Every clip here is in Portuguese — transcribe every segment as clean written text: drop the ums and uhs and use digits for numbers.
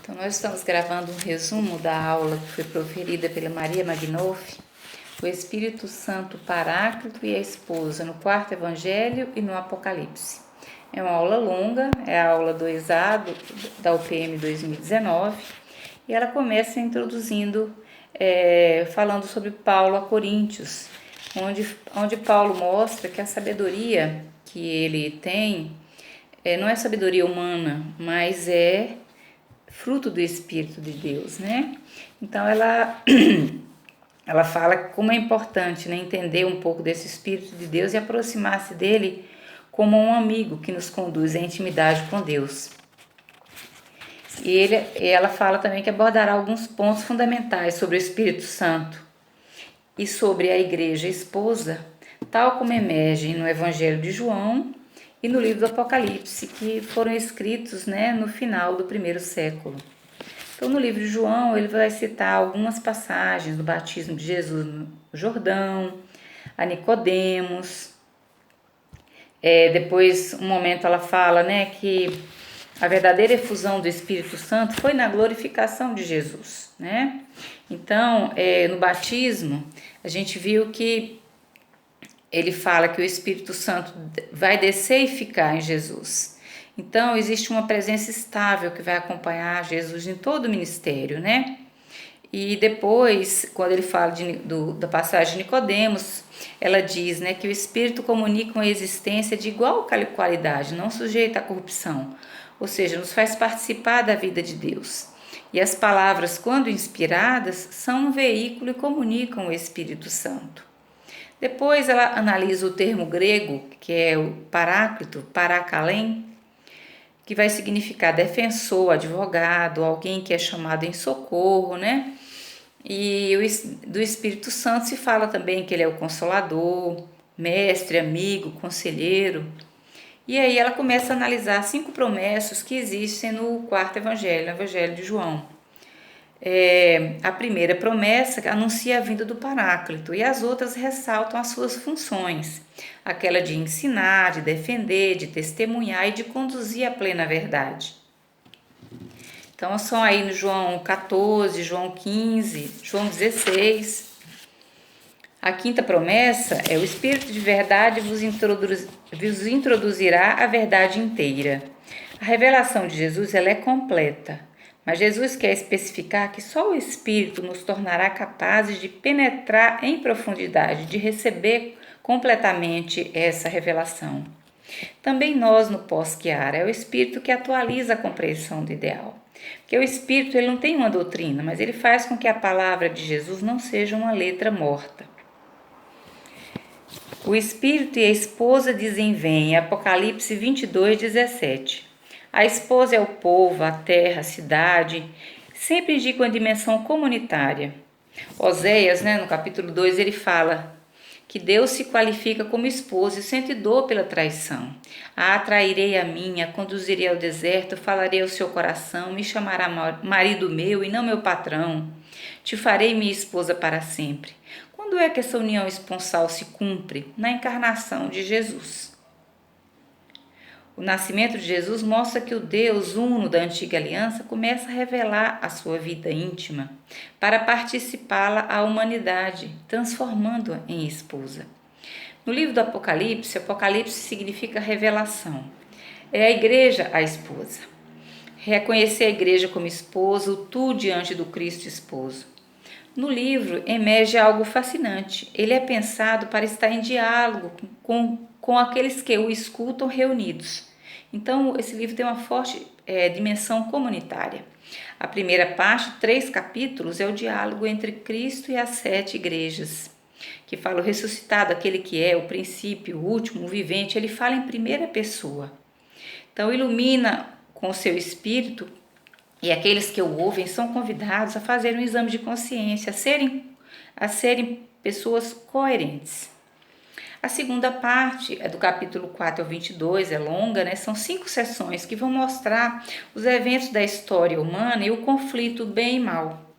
Então, nós estamos gravando um resumo da aula que foi proferida pela Maria Magnoff, o Espírito Santo Paráclito e a Esposa, no quarto Evangelho e no Apocalipse. É uma aula longa, é a aula 2A da UPM 2019, e ela começa introduzindo, falando sobre Paulo a Coríntios, onde Paulo mostra que a sabedoria que ele tem não é sabedoria humana, mas é fruto do Espírito de Deus, né? Então ela fala como é importante, né, entender um pouco desse Espírito de Deus e aproximar-se dele como um amigo que nos conduz à intimidade com Deus. E ela fala também que abordará alguns pontos fundamentais sobre o Espírito Santo e sobre a igreja esposa, tal como emergem no Evangelho de João e no livro do Apocalipse, que foram escritos, né, no final do primeiro século. Então, no livro de João, ele vai citar algumas passagens do batismo de Jesus no Jordão, a Nicodemos. Depois, um momento, ela fala, né, que a verdadeira efusão do Espírito Santo foi na glorificação de Jesus, né? Então, no batismo, a gente viu que ele fala que o Espírito Santo vai descer e ficar em Jesus. Então, existe uma presença estável que vai acompanhar Jesus em todo o ministério, né? E depois, quando ele fala da passagem de Nicodemos, ela diz, né, que o Espírito comunica uma existência de igual qualidade, não sujeita à corrupção, ou seja, nos faz participar da vida de Deus. E as palavras, quando inspiradas, são um veículo e comunicam o Espírito Santo. Depois ela analisa o termo grego, que é o paráclito, parakalem, que vai significar defensor, advogado, alguém que é chamado em socorro, né? E do Espírito Santo se fala também que ele é o consolador, mestre, amigo, conselheiro. E aí ela começa a analisar 5 promessas que existem no quarto evangelho, no Evangelho de João. A primeira promessa anuncia a vinda do Paráclito e as outras ressaltam as suas funções, aquela de ensinar, de defender, de testemunhar e de conduzir à plena verdade. Então são aí no João 14, João 15, João 16. A quinta promessa é: o Espírito de verdade vos introduzirá a verdade inteira. A revelação de Jesus ela é completa. Mas Jesus quer especificar que só o Espírito nos tornará capazes de penetrar em profundidade, de receber completamente essa revelação. Também nós, no pós-Chiara, é o Espírito que atualiza a compreensão do ideal. Porque o Espírito ele não tem uma doutrina, mas ele faz com que a palavra de Jesus não seja uma letra morta. O Espírito e a esposa dizem vem, Apocalipse 22, 17. A esposa é o povo, a terra, a cidade, sempre indica uma dimensão comunitária. Oséias, no capítulo 2, ele fala que Deus se qualifica como esposo e sente dor pela traição. A atrairei a mim, a conduzirei ao deserto, falarei ao seu coração, me chamará marido meu e não meu patrão. Te farei minha esposa para sempre. Quando é que essa união esponsal se cumpre? Na encarnação de Jesus. O nascimento de Jesus mostra que o Deus uno da antiga aliança começa a revelar a sua vida íntima para participá-la à humanidade, transformando-a em esposa. No livro do Apocalipse, Apocalipse significa revelação. É a igreja a esposa. Reconhecer a igreja como esposa, o tu diante do Cristo esposo. No livro emerge algo fascinante. Ele é pensado para estar em diálogo com aqueles que o escutam reunidos. Então, esse livro tem uma forte dimensão comunitária. A primeira parte, 3 capítulos, é o diálogo entre Cristo e as 7 igrejas, que fala o ressuscitado, aquele que é o princípio, o último, o vivente. Ele fala em primeira pessoa. Então, ilumina com o seu espírito. E aqueles que o ouvem são convidados a fazer um exame de consciência, a serem pessoas coerentes. A segunda parte é do capítulo 4 ao 22, é longa, São 5 sessões que vão mostrar os eventos da história humana e o conflito bem e mal.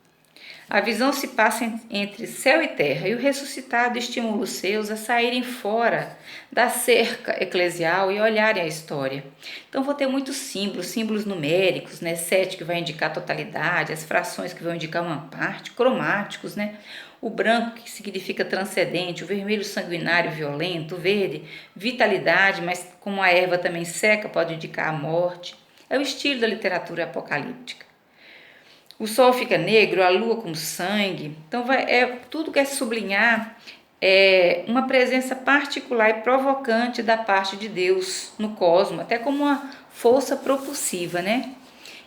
A visão se passa entre céu e terra, e o ressuscitado estimula os seus a saírem fora da cerca eclesial e olharem a história. Então vou ter muitos símbolos, símbolos numéricos, né? 7 que vai indicar a totalidade, as frações que vão indicar uma parte, cromáticos, né? O branco que significa transcendente, o vermelho sanguinário violento, o verde vitalidade, mas como a erva também seca pode indicar a morte. É o estilo da literatura apocalíptica. O sol fica negro, a lua como sangue. Então, tudo quer sublinhar uma presença particular e provocante da parte de Deus no cosmos, até como uma força propulsiva, né?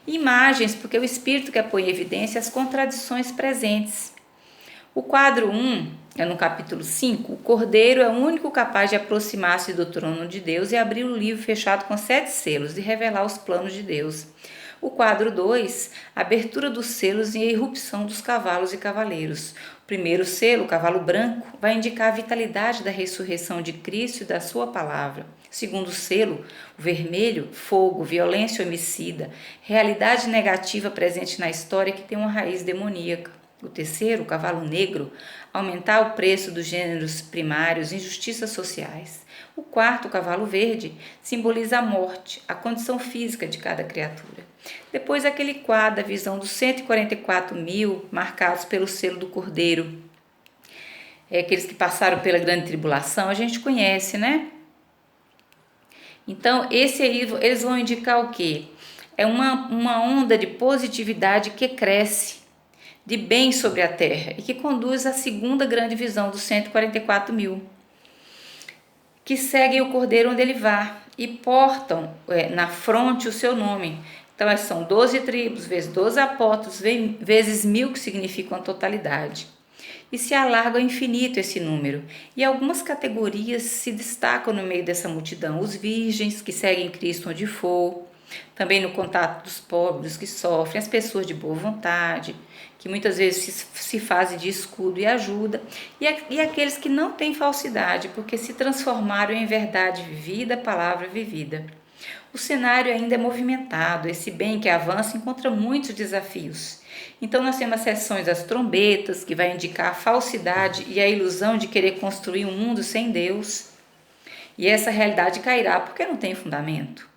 Imagens, porque o Espírito quer pôr em evidência as contradições presentes. O quadro 1, no capítulo 5, o Cordeiro é o único capaz de aproximar-se do trono de Deus e abrir o livro fechado com 7 selos e revelar os planos de Deus. O quadro 2, abertura dos selos e a irrupção dos cavalos e cavaleiros. O primeiro selo, o cavalo branco, vai indicar a vitalidade da ressurreição de Cristo e da sua palavra. O segundo selo, o vermelho, fogo, violência homicida, realidade negativa presente na história que tem uma raiz demoníaca. O terceiro, o cavalo negro, aumentar o preço dos gêneros primários, injustiças sociais. O quarto, o cavalo verde, simboliza a morte, a condição física de cada criatura. Depois aquele quadro, a visão dos 144.000 marcados pelo selo do Cordeiro. Aqueles que passaram pela grande tribulação, a gente conhece, né? Então, esse aí, eles vão indicar o quê? É uma onda de positividade que cresce, de bem sobre a terra, e que conduz à segunda grande visão dos 144.000, que seguem o Cordeiro onde ele vá e portam na fronte o seu nome. Então, são 12 tribos, vezes 12 apóstolos, vezes 1.000, que significam a totalidade. E se alarga ao infinito esse número. E algumas categorias se destacam no meio dessa multidão. Os virgens, que seguem Cristo onde for. Também no contato dos pobres, dos que sofrem. As pessoas de boa vontade, que muitas vezes se fazem de escudo e ajuda. E aqueles que não têm falsidade, porque se transformaram em verdade vivida, palavra vivida. O cenário ainda é movimentado, esse bem que avança encontra muitos desafios. Então nós temos as sessões das trombetas, que vai indicar a falsidade e a ilusão de querer construir um mundo sem Deus. E essa realidade cairá porque não tem fundamento.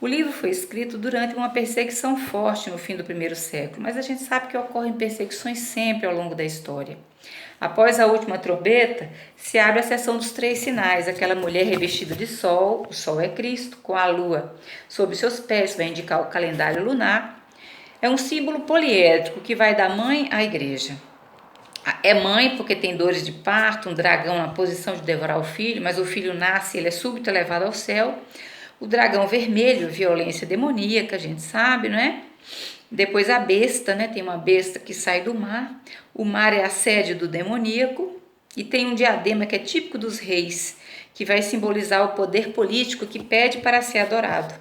O livro foi escrito durante uma perseguição forte no fim do primeiro século, mas a gente sabe que ocorrem perseguições sempre ao longo da história. Após a última trombeta, se abre a sessão dos 3 sinais, aquela mulher revestida de sol, o sol é Cristo, com a lua sob seus pés, vai indicar o calendário lunar. É um símbolo poliédrico que vai da mãe à igreja. É mãe porque tem dores de parto, um dragão na posição de devorar o filho, mas o filho nasce e ele é súbito levado ao céu. O dragão vermelho, violência demoníaca, a gente sabe, não é? Depois a besta, né? Tem uma besta que sai do mar. O mar é a sede do demoníaco. E tem um diadema que é típico dos reis, que vai simbolizar o poder político que pede para ser adorado.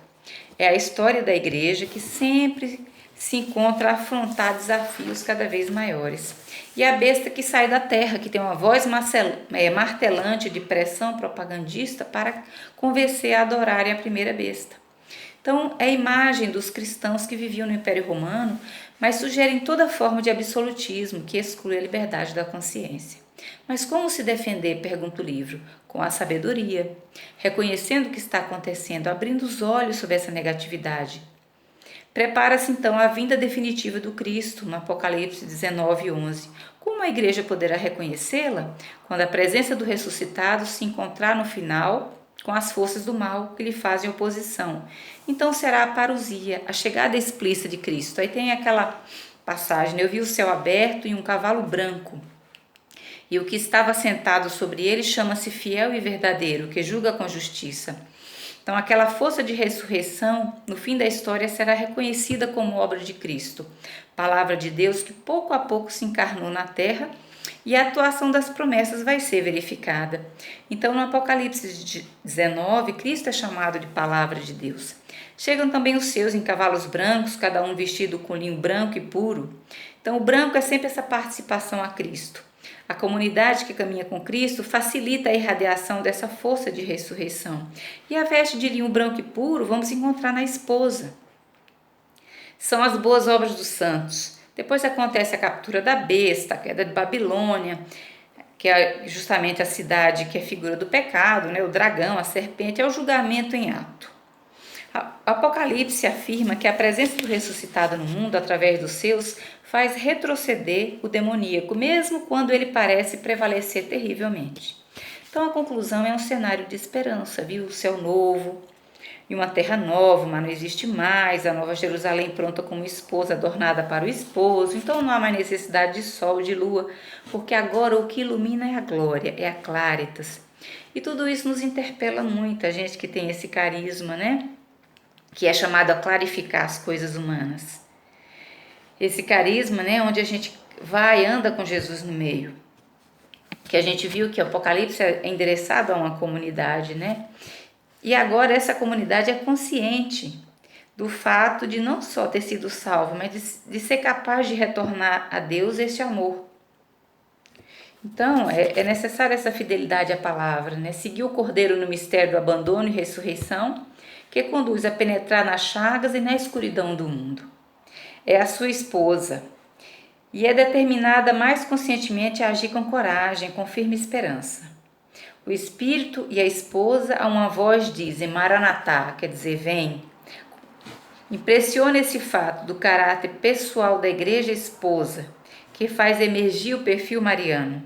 É a história da igreja que sempre se encontra a afrontar desafios cada vez maiores. E a besta que sai da terra, que tem uma voz martelante de pressão propagandista para convencer a adorarem a primeira besta. Então, é a imagem dos cristãos que viviam no Império Romano, mas sugerem toda forma de absolutismo que exclui a liberdade da consciência. Mas como se defender, pergunta o livro? Com a sabedoria, reconhecendo o que está acontecendo, abrindo os olhos sobre essa negatividade. Prepara-se então a vinda definitiva do Cristo, no Apocalipse 19:11. Como a igreja poderá reconhecê-la? Quando a presença do ressuscitado se encontrar no final com as forças do mal que lhe fazem oposição. Então será a parousia, a chegada explícita de Cristo. Aí tem aquela passagem: eu vi o céu aberto e um cavalo branco, e o que estava sentado sobre ele chama-se Fiel e Verdadeiro, que julga com justiça. Então aquela força de ressurreição no fim da história será reconhecida como obra de Cristo, palavra de Deus que pouco a pouco se encarnou na terra, e a atuação das promessas vai ser verificada. Então no Apocalipse 19, Cristo é chamado de palavra de Deus. Chegam também os seus em cavalos brancos, cada um vestido com linho branco e puro. Então o branco é sempre essa participação a Cristo. A comunidade que caminha com Cristo facilita a irradiação dessa força de ressurreição. E a veste de linho branco e puro vamos encontrar na esposa. São as boas obras dos santos. Depois acontece a captura da besta, a queda de Babilônia, que é justamente a cidade que é figura do pecado, né? O dragão, a serpente, é o julgamento em ato. O Apocalipse afirma que a presença do ressuscitado no mundo, através dos seus, faz retroceder o demoníaco, mesmo quando ele parece prevalecer terrivelmente. Então a conclusão é um cenário de esperança, viu? O céu novo e uma terra nova, mas não existe mais, a nova Jerusalém pronta como esposa, adornada para o esposo. Então não há mais necessidade de sol, de lua, porque agora o que ilumina é a glória, é a claritas. E tudo isso nos interpela muito, a gente que tem esse carisma, né? Que é chamado a clarificar as coisas humanas. Esse carisma, né, onde a gente vai, anda com Jesus no meio. Que a gente viu que o Apocalipse é endereçado a uma comunidade, né? E agora essa comunidade é consciente do fato de não só ter sido salvo, mas de ser capaz de retornar a Deus este amor. Então, é necessária essa fidelidade à palavra, né? Seguir o Cordeiro no mistério do abandono e ressurreição, que conduz a penetrar nas chagas e na escuridão do mundo. É a sua esposa e é determinada mais conscientemente a agir com coragem, com firme esperança. O espírito e a esposa a uma voz dizem Maranatá, quer dizer, vem. Impressiona esse fato do caráter pessoal da igreja esposa, que faz emergir o perfil mariano,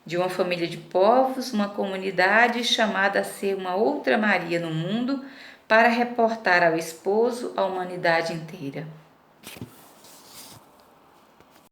de uma família de povos, uma comunidade chamada a ser uma outra Maria no mundo, para reportar ao esposo a humanidade inteira.